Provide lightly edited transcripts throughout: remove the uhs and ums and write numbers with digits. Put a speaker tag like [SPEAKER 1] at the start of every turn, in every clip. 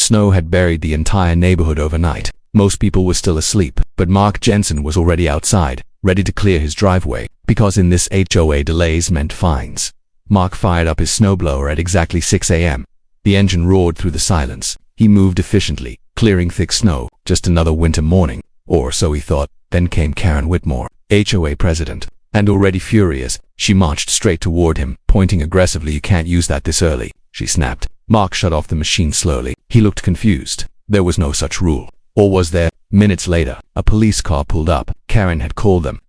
[SPEAKER 1] snow had buried the entire neighborhood overnight. Most people were still asleep, but Mark Jensen was already outside, ready to clear his driveway, because in this HOA delays meant fines. Mark fired up his snowblower at exactly 6 a.m. The engine roared through the silence. He moved efficiently, clearing thick snow. Just another winter morning, or so he thought. Then came Karen Whitmore, HOA president, and already furious, she marched straight toward him, pointing aggressively. "You can't use that this early," she snapped. Mark shut off the machine slowly. He looked confused. There was no such rule. Or was there? Minutes later, a police car pulled up. Karen had called them.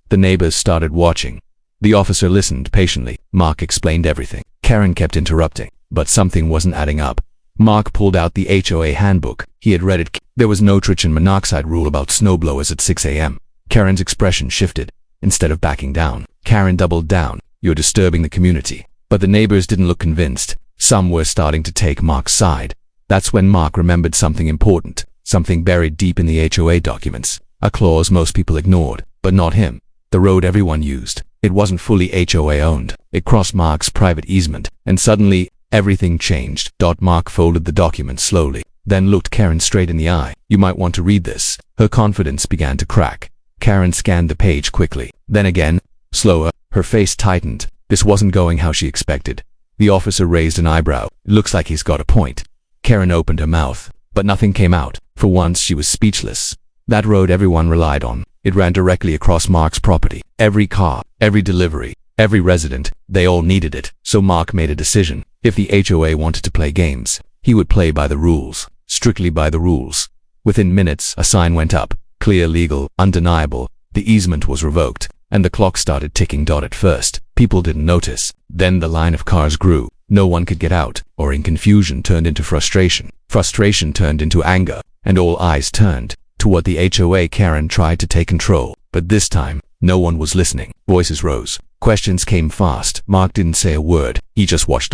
[SPEAKER 1] The neighbors started watching. The officer listened patiently. Mark explained everything. Karen kept interrupting, but something wasn't adding up. Mark pulled out the HOA handbook. He had read it. There was no nitrogen monoxide rule about snowblowers at 6 a.m. Karen's expression shifted. Instead of backing down, Karen doubled down. "You're disturbing the community." But the neighbors didn't look convinced. Some were starting to take Mark's side. That's when Mark remembered something important, something buried deep in the HOA documents. A clause most people ignored, but not him. The road everyone used. It wasn't fully HOA owned. It crossed Mark's private easement, and suddenly, everything changed. Mark folded the document slowly, then looked Karen straight in the eye. "You might want to read this." Her confidence began to crack. Karen scanned the page quickly, then again, slower. Her face tightened. This wasn't going how she expected. The officer raised an eyebrow. "It looks like he's got a point." Karen opened her mouth, but nothing came out. For once, she was speechless. That road everyone relied on. It ran directly across Mark's property. Every car, every delivery, every resident, they all needed it. So Mark made a decision. If the HOA wanted to play games, he would play by the rules, strictly by the rules. Within minutes, a sign went up. Clear, legal, undeniable. The easement was revoked, and the clock started ticking. At first, people didn't notice. Then the line of cars grew. No one could get out, or in confusion turned into frustration. Frustration turned into anger, and all eyes turned toward the HOA. Karen tried to take control, but this time, no one was listening. Voices rose. Questions came fast. Mark didn't say a word. He just watched.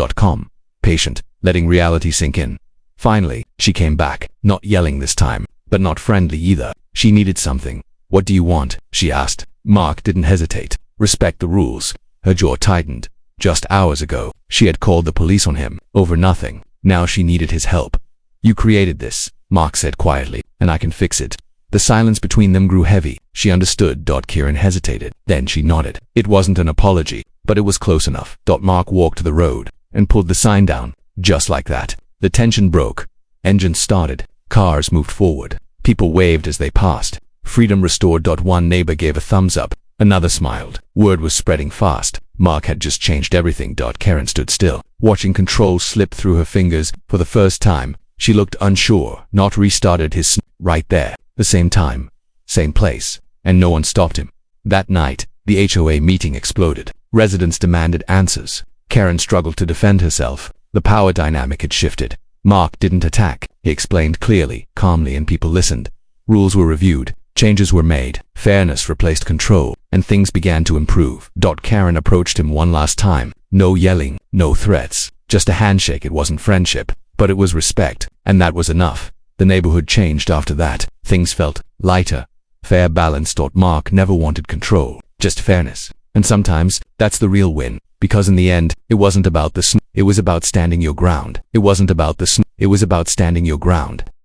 [SPEAKER 1] Patient, letting reality sink in. Finally, she came back, not yelling this time, but not friendly either. She needed something. "What do you want?" she asked. Mark didn't hesitate. "Respect the rules." Her jaw tightened. Just hours ago, she had called the police on him, over nothing. Now she needed his help. "You created this," Mark said quietly, "and I can fix it." The silence between them grew heavy. She understood. Karen hesitated. Then she nodded. It wasn't an apology, but it was close enough. Mark walked to the road and pulled the sign down. Just like that, the tension broke. Engines started. Cars moved forward. People waved as they passed. Freedom restored. One neighbor gave a thumbs up. Another smiled. Word was spreading fast. Mark had just changed everything. Karen stood still, watching control slip through her fingers. For the first time, she looked unsure. Not restarted his right there. The same time, same place, and no one stopped him. That night, the HOA meeting exploded. Residents demanded answers. Karen struggled to defend herself. The power dynamic had shifted. Mark didn't attack. He explained clearly, calmly, and people listened. Rules were reviewed. Changes were made. Fairness replaced control, and things began to improve. Karen approached him one last time. No yelling, no threats. Just a handshake. It wasn't friendship, but it was respect, and that was enough. The neighborhood changed after that. Things felt lighter, fair, balanced. Mark never wanted control, just fairness. And sometimes, that's the real win. Because in the end, it wasn't about the it was about standing your ground. It wasn't about the it was about standing your ground.